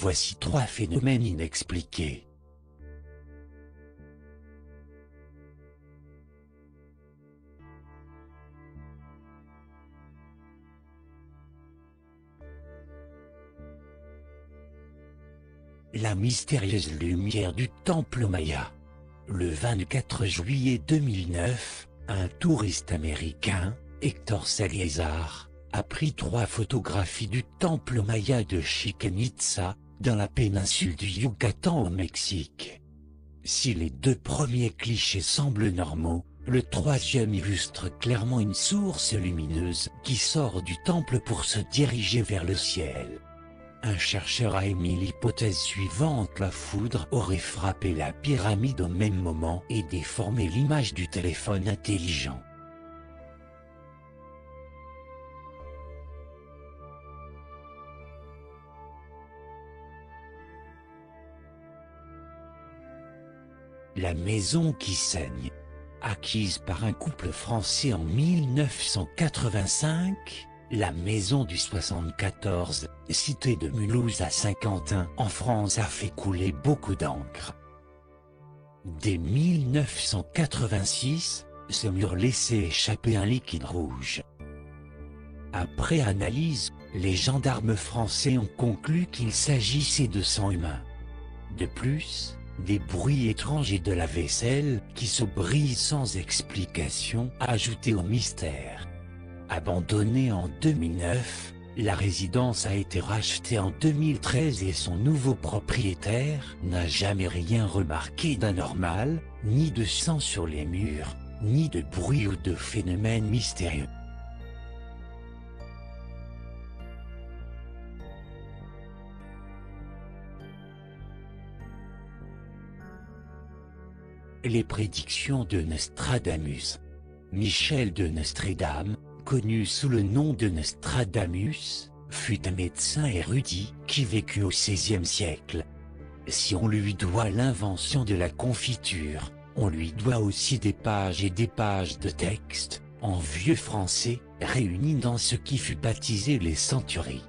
Voici 3 phénomènes inexpliqués. La mystérieuse lumière du temple Maya. Le 24 juillet 2009, un touriste américain, Héctor Salazar, a pris 3 photographies du temple Maya de Chichén Itzá, dans la péninsule du Yucatan au Mexique. Si les 2 premiers clichés semblent normaux, le 3e illustre clairement une source lumineuse qui sort du temple pour se diriger vers le ciel. Un chercheur a émis l'hypothèse suivante: la foudre aurait frappé la pyramide au même moment et déformé l'image du téléphone intelligent. La maison qui saigne. Acquise par un couple français en 1985, la maison du 74, cité de Mulhouse à Saint-Quentin en France, a fait couler beaucoup d'encre. Dès 1986, ce mur laissait échapper un liquide rouge. Après analyse, les gendarmes français ont conclu qu'il s'agissait de sang humain. De plus, des bruits étranges et de la vaisselle qui se brise sans explication ajoutaient au mystère. Abandonnée en 2009, la résidence a été rachetée en 2013 et son nouveau propriétaire n'a jamais rien remarqué d'anormal, ni de sang sur les murs, ni de bruit ou de phénomènes mystérieux. Les prédictions de Nostradamus. Michel de Nostredame, connu sous le nom de Nostradamus, fut un médecin érudit qui vécut au XVIe siècle. Si on lui doit l'invention de la confiture, on lui doit aussi des pages et des pages de textes, en vieux français, réunis dans ce qui fut baptisé les centuries.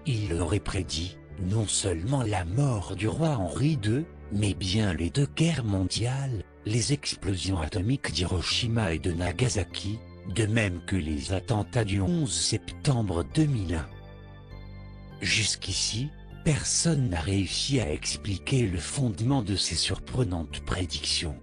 Il aurait prédit, non seulement la mort du roi Henri II, mais bien les 2 guerres mondiales, les explosions atomiques d'Hiroshima et de Nagasaki, de même que les attentats du 11 septembre 2001. Jusqu'ici, personne n'a réussi à expliquer le fondement de ces surprenantes prédictions.